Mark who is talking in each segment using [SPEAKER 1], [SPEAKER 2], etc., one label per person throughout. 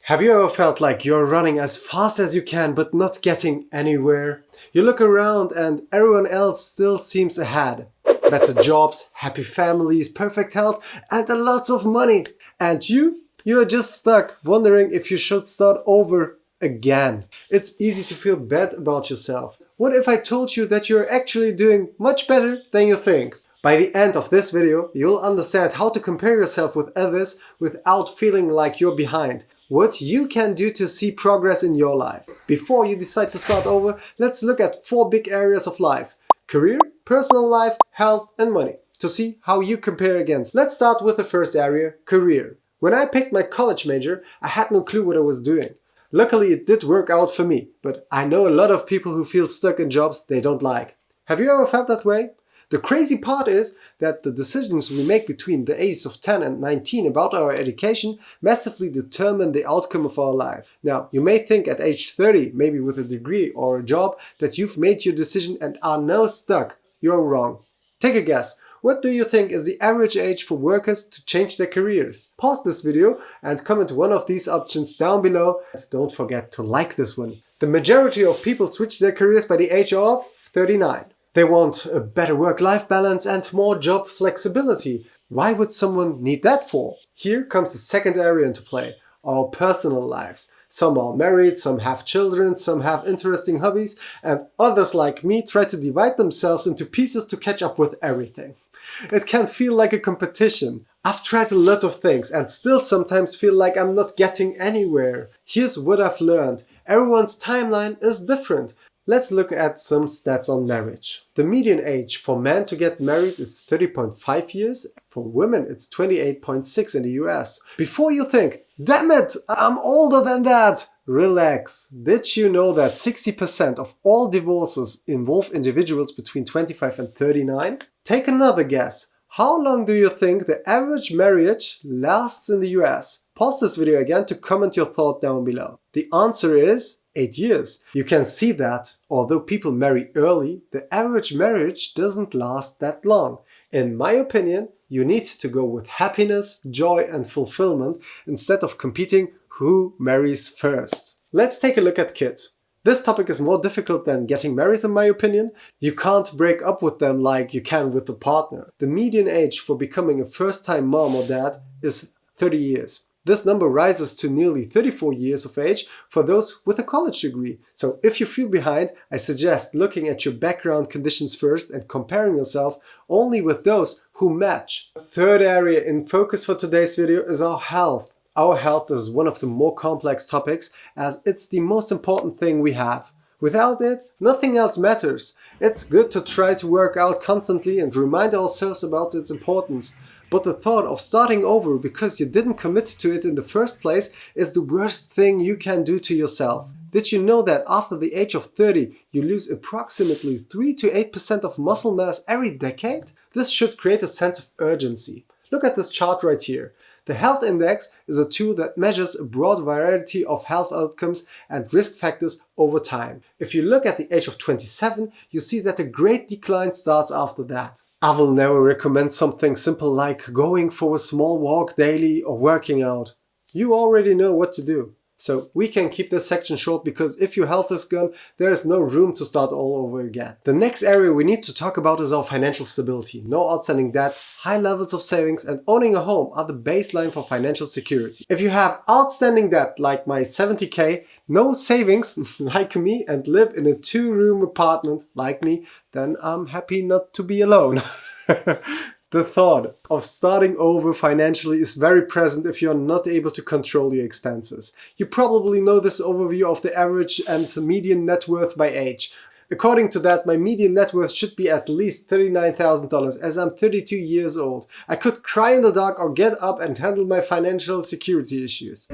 [SPEAKER 1] Have you ever felt like you're running as fast as you can but not getting anywhere? You look around and everyone else still seems ahead. Better jobs, happy families, perfect health, and a lot of money. And you are just stuck wondering if you should start over again. It's easy to feel bad about yourself. What if I told you that you're actually doing much better than you think? By the end of this video, you'll understand how to compare yourself with others without feeling like you're behind. What you can do to see progress in your life. Before you decide to start over, let's look at 4 big areas of life: career, personal life, health, and money, to see how you compare against. Let's start with the first area, career. When I picked my college major, I had no clue what I was doing. Luckily, it did work out for me, but I know a lot of people who feel stuck in jobs they don't like. Have you ever felt that way? The crazy part is that the decisions we make between the ages of 10 and 19 about our education massively determine the outcome of our life. Now, you may think at age 30, maybe with a degree or a job, that you've made your decision and are now stuck. You're wrong. Take a guess. What do you think is the average age for workers to change their careers? Pause this video and comment one of these options down below. And don't forget to like this one. The majority of people switch their careers by the age of 39. They want a better work-life balance and more job flexibility. Why would someone need that for? Here comes the second area into play, our personal lives. Some are married, some have children, some have interesting hobbies, and others like me try to divide themselves into pieces to catch up with everything. It can feel like a competition. I've tried a lot of things and still sometimes feel like I'm not getting anywhere. Here's what I've learned. Everyone's timeline is different. Let's look at some stats on marriage. The median age for men to get married is 30.5 years. For women, it's 28.6 in the US. Before you think, damn it, I'm older than that, relax. Did you know that 60% of all divorces involve individuals between 25 and 39? Take another guess. How long do you think the average marriage lasts in the US? Pause this video again to comment your thought down below. The answer is 8 years. You can see that, although people marry early, the average marriage doesn't last that long. In my opinion, you need to go with happiness, joy, and fulfillment instead of competing who marries first. Let's take a look at kids. This topic is more difficult than getting married in my opinion. You can't break up with them like you can with a partner. The median age for becoming a first-time mom or dad is 30 years. This number rises to nearly 34 years of age for those with a college degree. So if you feel behind, I suggest looking at your background conditions first and comparing yourself only with those who match. The third area in focus for today's video is our health. Our health is one of the more complex topics as it's the most important thing we have. Without it, nothing else matters. It's good to try to work out constantly and remind ourselves about its importance. But the thought of starting over because you didn't commit to it in the first place is the worst thing you can do to yourself. Did you know that after the age of 30, you lose approximately 3 to 8% of muscle mass every decade? This should create a sense of urgency. Look at this chart right here. The Health Index is a tool that measures a broad variety of health outcomes and risk factors over time. If you look at the age of 27, you see that a great decline starts after that. I will never recommend something simple like going for a small walk daily or working out. You already know what to do. So we can keep this section short because if your health is gone, there is no room to start all over again. The next area we need to talk about is our financial stability. No outstanding debt, high levels of savings, and owning a home are the baseline for financial security. If you have outstanding debt like my 70k, no savings like me, and live in a 2-room apartment like me, then I'm happy not to be alone. The thought of starting over financially is very present if you're not able to control your expenses. You probably know this overview of the average and median net worth by age. According to that, my median net worth should be at least $39,000 as I'm 32 years old. I could cry in the dark or get up and handle my financial security issues.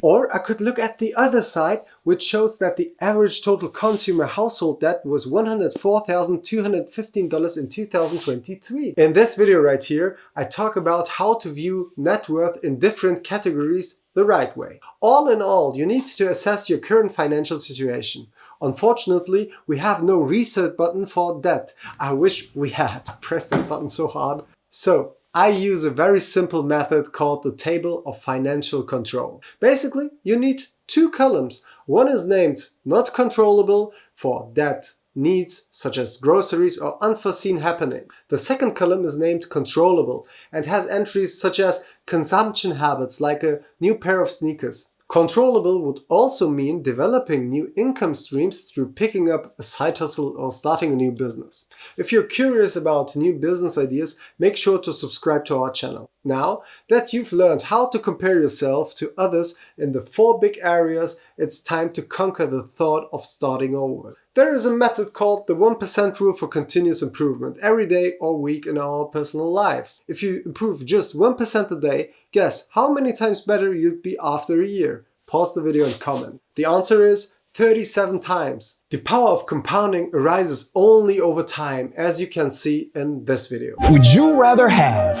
[SPEAKER 1] Or I could look at the other side, which shows that the average total consumer household debt was $104,215 in 2023. In this video right here, I talk about how to view net worth in different categories the right way. All in all, you need to assess your current financial situation. Unfortunately, we have no reset button for debt. I wish we had. Pressed that button so hard. So, I use a very simple method called the table of financial control. Basically, you need two columns. One is named not controllable for debt, needs such as groceries or unforeseen happening. The second column is named controllable and has entries such as consumption habits like a new pair of sneakers. Controllable would also mean developing new income streams through picking up a side hustle or starting a new business. If you're curious about new business ideas, make sure to subscribe to our channel. Now that you've learned how to compare yourself to others in the 4 big areas, it's time to conquer the thought of starting over. There is a method called the 1% rule for continuous improvement every day or week in our personal lives. If you improve just 1% a day, guess how many times better you'd be after a year? Pause the video and comment. The answer is 37 times. The power of compounding arises only over time, as you can see in this video.
[SPEAKER 2] Would you rather have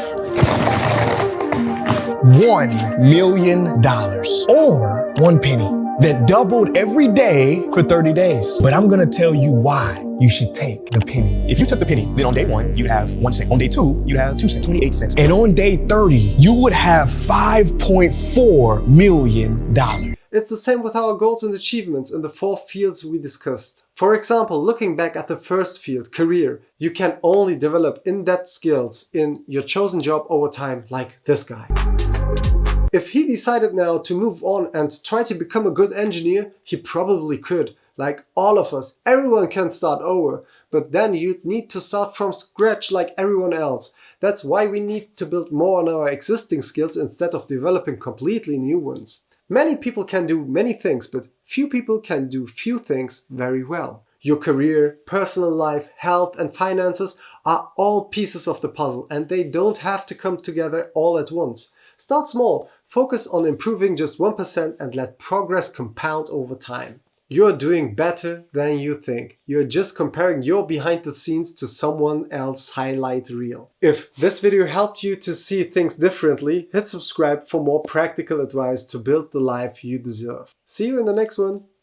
[SPEAKER 2] $1 million or 1 penny that doubled every day for 30 days? But I'm gonna tell you why you should take the penny. If you took the penny, then on day 1, you'd have 1 cent. On day 2, you'd have 2 cents, 28 cents. And on day 30, you would have $5.4 million.
[SPEAKER 1] It's the same with our goals and achievements in the 4 fields we discussed. For example, looking back at the first field, career, you can only develop in-depth skills in your chosen job over time, like this guy. If he decided now to move on and try to become a good engineer, he probably could. Like all of us, everyone can start over, but then you'd need to start from scratch like everyone else. That's why we need to build more on our existing skills instead of developing completely new ones. Many people can do many things, but few people can do few things very well. Your career, personal life, health and finances are all pieces of the puzzle and they don't have to come together all at once. Start small, focus on improving just 1% and let progress compound over time. You're doing better than you think. You're just comparing your behind the scenes to someone else's highlight reel. If this video helped you to see things differently, hit subscribe for more practical advice to build the life you deserve. See you in the next one.